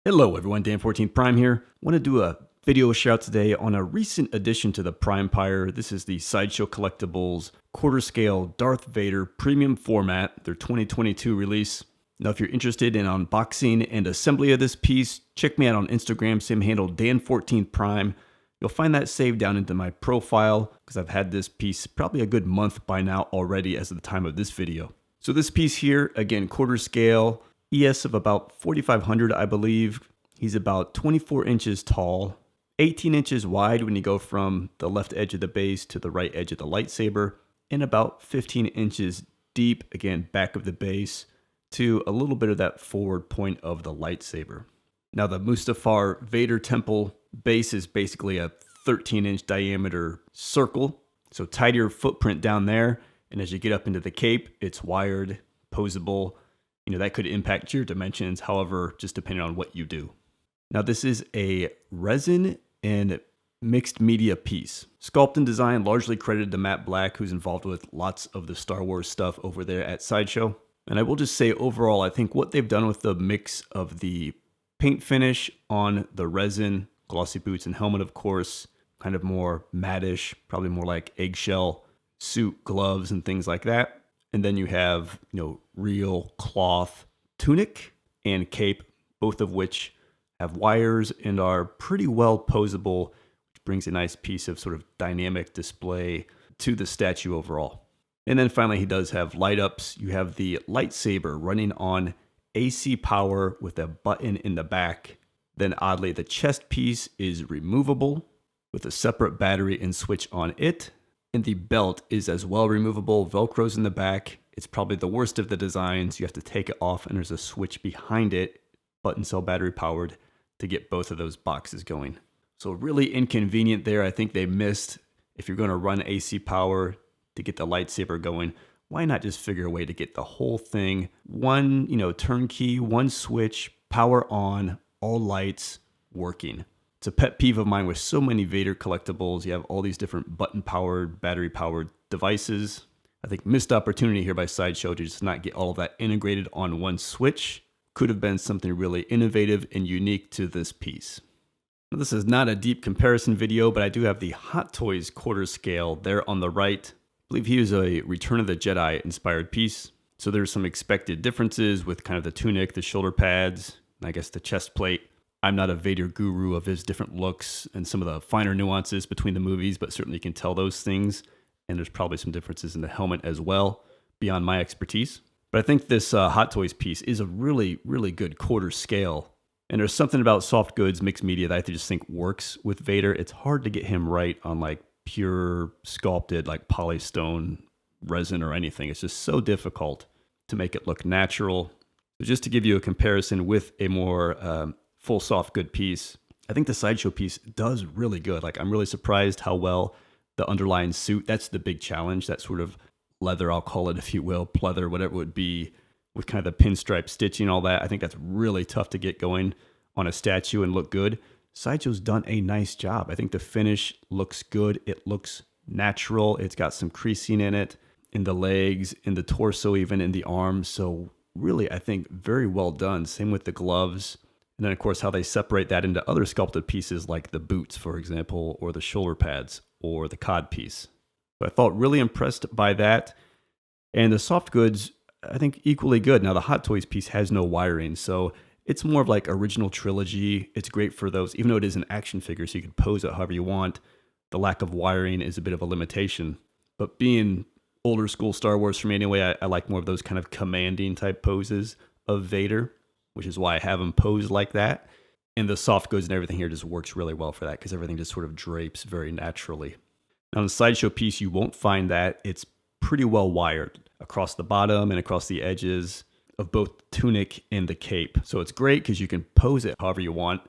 Hello everyone, Dan14 Prime here. Want to do a video shout out today on a recent addition to the Prime Pyre. This is the Sideshow Collectibles quarter scale Darth Vader premium format, their 2022 release. Now if you're interested in unboxing and assembly of this piece, check me out on Instagram, same handle Dan14 Prime. You'll find that saved down into my profile because I've had this piece probably a good month by now already as of the time of this video. So this piece here, again, quarter scale, ES of about 4,500, I believe. He's about 24 inches tall, 18 inches wide when you go from the left edge of the base to the right edge of the lightsaber, and about 15 inches deep, again, back of the base, to a little bit of that forward point of the lightsaber. Now the Mustafar Vader Temple base is basically a 13-inch diameter circle, so tighter footprint down there, and as you get up into the cape, it's wired, posable. That could impact your dimensions, however, just depending on what you do. Now, this is a resin and mixed media piece. Sculpt and design largely credited to Matt Black, who's involved with lots of the Star Wars stuff over there at Sideshow. And I will just say overall, I think what they've done with the mix of the paint finish on the resin, glossy boots and helmet, of course, kind of more mattish, probably more like eggshell suit, gloves, and things like that. And then you have, real cloth tunic and cape, both of which have wires and are pretty well posable, which brings a nice piece of sort of dynamic display to the statue overall. And then finally, he does have light ups. You have the lightsaber running on AC power with a button in the back. Then oddly, the chest piece is removable with a separate battery and switch on it. And the belt is as well removable, Velcro's in the back. It's probably the worst of the designs. You have to take it off and there's a switch behind it, button cell battery powered, to get both of those boxes going. So really inconvenient there. I think they missed, if you're going to run AC power to get the lightsaber going, why not just figure a way to get the whole thing, one, turnkey, one switch, power on, all lights working. It's a pet peeve of mine with so many Vader collectibles. You have all these different button-powered, battery-powered devices. I think missed opportunity here by Sideshow to just not get all of that integrated on one switch. Could have been something really innovative and unique to this piece. Now, this is not a deep comparison video, but I do have the Hot Toys quarter scale there on the right. I believe he was a Return of the Jedi inspired piece. So there's some expected differences with kind of the tunic, the shoulder pads, and I guess the chest plate. I'm not a Vader guru of his different looks and some of the finer nuances between the movies, but certainly you can tell those things. And there's probably some differences in the helmet as well, beyond my expertise. But I think this Hot Toys piece is a really, really good quarter scale. And there's something about soft goods, mixed media that I just think works with Vader. It's hard to get him right on like pure sculpted, like polystone resin or anything. It's just so difficult to make it look natural. So just to give you a comparison with a more full soft good piece, I think the Sideshow piece does really good. Like, I'm really surprised how well the underlying suit, that's the big challenge, that sort of leather, I'll call it, if you will, pleather, whatever it would be, with kind of the pinstripe stitching, all that. I think that's really tough to get going on a statue and look good. Sideshow's done a nice job. I think the finish looks good. It looks natural. It's got some creasing in it, in the legs, in the torso, even in the arms. So really, I think very well done. Same with the gloves. And then, of course, how they separate that into other sculpted pieces like the boots, for example, or the shoulder pads, or the cod piece. So I felt really impressed by that. And the soft goods, I think, equally good. Now, the Hot Toys piece has no wiring, so it's more of like original trilogy. It's great for those, even though it is an action figure, so you can pose it however you want. The lack of wiring is a bit of a limitation. But being older school Star Wars for me anyway, I like more of those kind of commanding type poses of Vader, which is why I have him posed like that. And the soft goods and everything here just works really well for that because everything just sort of drapes very naturally. Now, on the Sideshow piece, you won't find that. It's pretty well wired across the bottom and across the edges of both the tunic and the cape. So it's great because you can pose it however you want,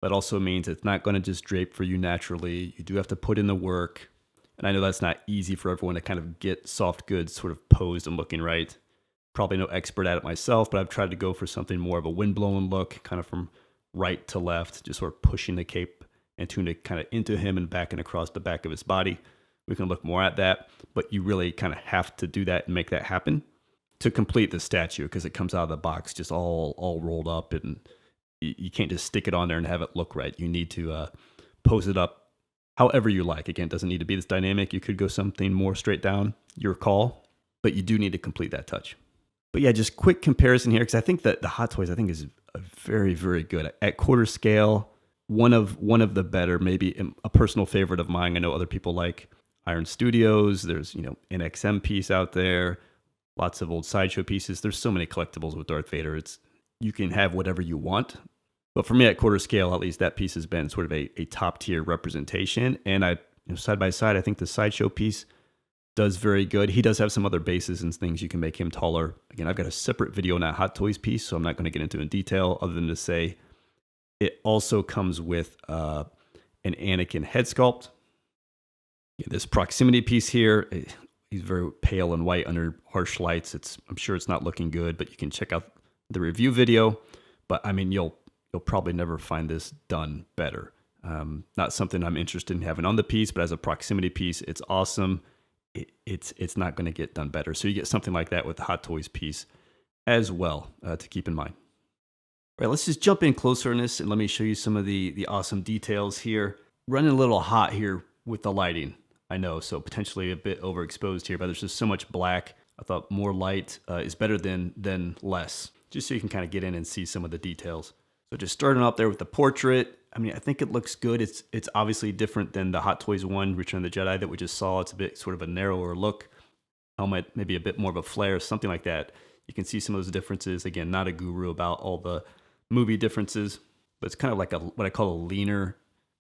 but also means it's not going to just drape for you naturally. You do have to put in the work. And I know that's not easy for everyone to kind of get soft goods sort of posed and looking right. Probably no expert at it myself, but I've tried to go for something more of a windblown look, kind of from right to left, just sort of pushing the cape and tunic kind of into him and back and across the back of his body. We can look more at that, but you really kind of have to do that and make that happen to complete the statue because it comes out of the box just all rolled up and You can't just stick it on there and have it look right. You need to pose it up however you like. Again, it doesn't need to be this dynamic. You could go something more straight down, your call, but you do need to complete that touch. But yeah, just quick comparison here, because I think that the Hot Toys, I think, is a very, very good at quarter scale. One of the better, maybe a personal favorite of mine. I know other people like Iron Studios. There's, NXM piece out there, lots of old Sideshow pieces. There's so many collectibles with Darth Vader. You can have whatever you want. But for me, at quarter scale, at least, that piece has been sort of a top tier representation. And side by side, I think the Sideshow piece does very good. He does have some other bases and things you can make him taller. Again, I've got a separate video on that Hot Toys piece, so I'm not going to get into it in detail other than to say it also comes with an Anakin head sculpt. This proximity piece here, he's very pale and white under harsh lights. I'm sure it's not looking good, but you can check out the review video. But I mean, you'll probably never find this done better. Not something I'm interested in having on the piece, but as a proximity piece, it's awesome. It's not going to get done better. So you get something like that with the Hot Toys piece as well to keep in mind. All right, let's just jump in closer on this and let me show you some of the awesome details here. Running a little hot here with the lighting, I know, so potentially a bit overexposed here, but there's just so much black. I thought more light is better than less, just so you can kind of get in and see some of the details. So just starting up there with the portrait, I mean, I think it looks good. It's obviously different than the Hot Toys 1, Return of the Jedi, that we just saw. It's a bit sort of a narrower look. Helmet, maybe a bit more of a flare, something like that. You can see some of those differences. Again, not a guru about all the movie differences, but it's kind of like what I call a leaner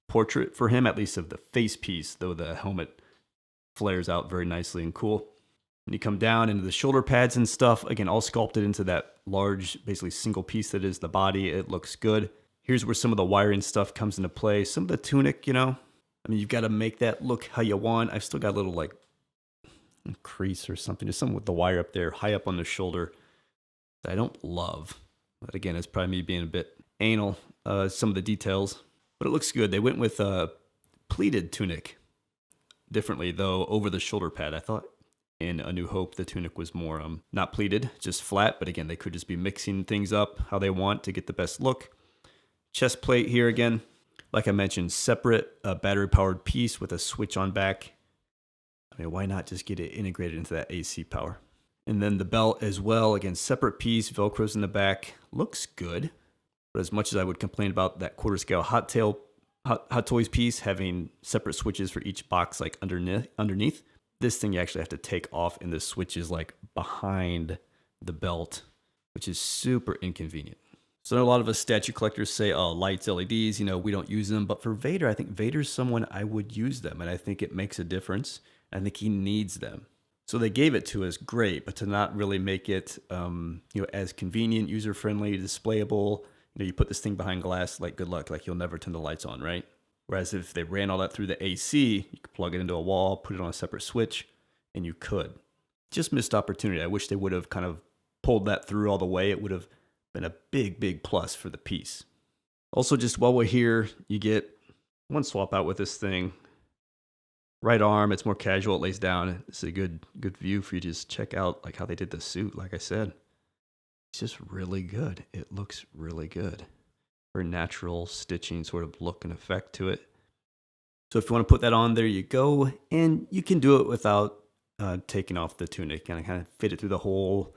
portrait for him, at least of the face piece, though the helmet flares out very nicely and cool. When you come down into the shoulder pads and stuff, again, all sculpted into that large, basically single piece that is the body. It looks good. Here's where some of the wiring stuff comes into play. Some of the tunic, I mean, you've got to make that look how you want. I've still got a little like crease or something, just something with the wire up there, high up on the shoulder that I don't love. But again, it's probably me being a bit anal, some of the details, but it looks good. They went with a pleated tunic differently, though, over the shoulder pad. I thought in A New Hope, the tunic was more not pleated, just flat. But again, they could just be mixing things up how they want to get the best look. Chest plate here again, like I mentioned, separate battery-powered piece with a switch on back. I mean, why not just get it integrated into that AC power? And then the belt as well, again, separate piece, Velcro's in the back. Looks good, but as much as I would complain about that quarter scale Hot Toys piece having separate switches for each box, like underneath, this thing you actually have to take off, and the switch is like behind the belt, which is super inconvenient. So a lot of us statue collectors say, oh, lights, LEDs, we don't use them. But for Vader, I think Vader's someone I would use them, and I think it makes a difference. I think he needs them. So they gave it to us, great, but to not really make it, as convenient, user-friendly, displayable. You put this thing behind glass, like good luck, like you'll never turn the lights on, right? Whereas if they ran all that through the AC, you could plug it into a wall, put it on a separate switch, and you could. Just missed opportunity. I wish they would have kind of pulled that through all the way. It would have been a big, big plus for the piece. Also, just while we're here, you get one swap out with this thing. Right arm, it's more casual, it lays down. It's a good view for you to just check out like how they did the suit, like I said. It's just really good. It looks really good. Very natural stitching sort of look and effect to it. So if you want to put that on, there you go. And you can do it without taking off the tunic and kind of fit it through the hole,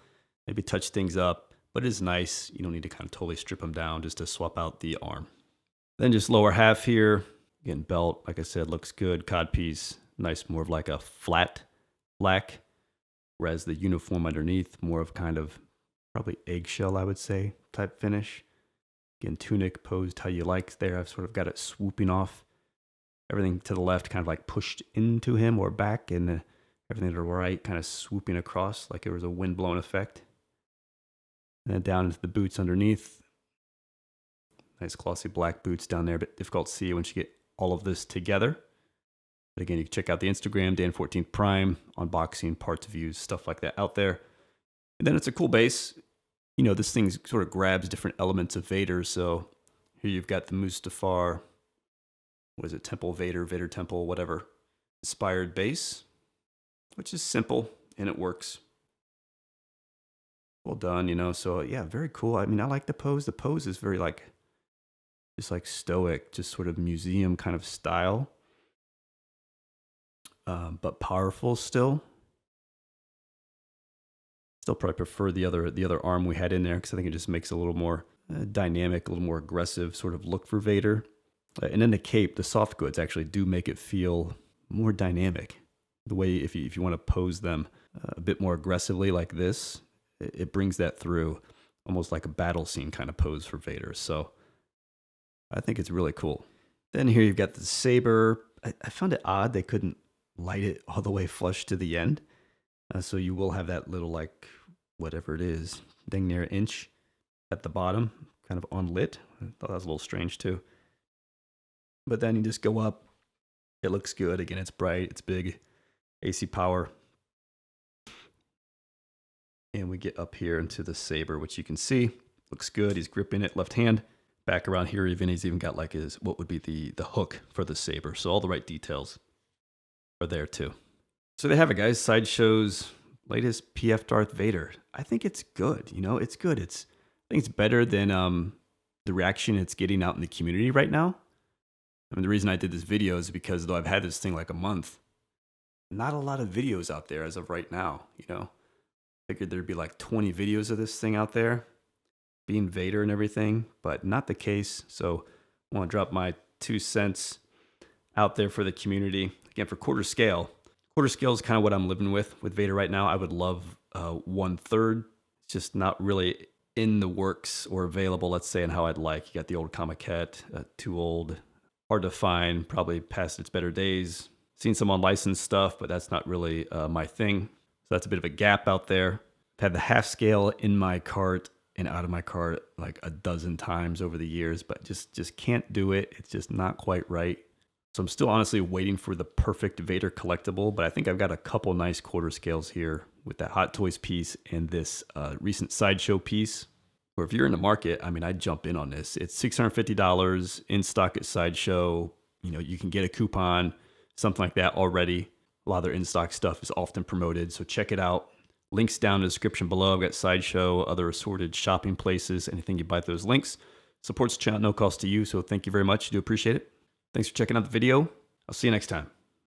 maybe touch things up. But it's nice. You don't need to kind of totally strip them down just to swap out the arm. Then just lower half here. Again, belt, like I said, looks good. Codpiece, nice, more of like a flat black. Whereas the uniform underneath, more of kind of probably eggshell, I would say, type finish. Again, tunic posed how you like there. I've sort of got it swooping off. Everything to the left kind of like pushed into him or back, and everything to the right kind of swooping across like it was a wind-blown effect. And then down into the boots underneath. Nice glossy black boots down there, but difficult to see once you get all of this together. But again, you can check out the Instagram, Dan14th Prime, unboxing, parts views, stuff like that out there. And then it's a cool base. This thing sort of grabs different elements of Vader. So here you've got the Mustafar, what is it, Temple Vader, Vader Temple, whatever, inspired base, which is simple and it works. Well done, so yeah, very cool. I mean, I like the pose. The pose is very like just like stoic, just sort of museum kind of style, but powerful still. Still probably prefer the other arm we had in there because I think it just makes a little more dynamic, a little more aggressive sort of look for Vader. And then the cape, the soft goods actually do make it feel more dynamic. The way if you want to pose them a bit more aggressively like this, it brings that through, almost like a battle scene kind of pose for Vader. So I think it's really cool. Then here you've got the saber. I found it odd they couldn't light it all the way flush to the end. So you will have that little, like, whatever it is, dang near an inch at the bottom, kind of unlit. I thought that was a little strange too. But then you just go up. It looks good. Again, it's bright, it's big, AC power. And we get up here into the saber, which you can see looks good. He's gripping it left hand. Back around here, he's even got like his, what would be the hook for the saber. So all the right details are there too. So there you have it, guys. Sideshow's latest PF Darth Vader. I think it's good. You know, it's good. I think it's better than the reaction it's getting out in the community right now. I mean, the reason I did this video is because though I've had this thing like a month, not a lot of videos out there as of right now. You know, figured there'd be like 20 videos of this thing out there, being Vader and everything, but not the case. So I want to drop my 2 cents out there for the community. Again, for quarter scale. Quarter scale is kind of what I'm living with Vader right now. I would love 1/3. It's just not really in the works or available, let's say, in how I'd like. You got the old Comiquette, too old, hard to find, probably past its better days. Seen some unlicensed stuff, but that's not really my thing. So that's a bit of a gap out there. I've had the half scale in my cart and out of my cart like a dozen times over the years, but just can't do it. It's just not quite right. So I'm still honestly waiting for the perfect Vader collectible, but I think I've got a couple nice quarter scales here with that Hot Toys piece and this recent Sideshow piece. Or if you're in the market, I mean, I'd jump in on this. It's $650 in stock at Sideshow. You know, you can get a coupon, something like that already. A lot of their in-stock stuff is often promoted, so check it out. Links down in the description below. I've got Sideshow, other assorted shopping places. Anything you buy at those links supports the channel, no cost to you, so thank you very much. I do appreciate it. Thanks for checking out the video. I'll see you next time.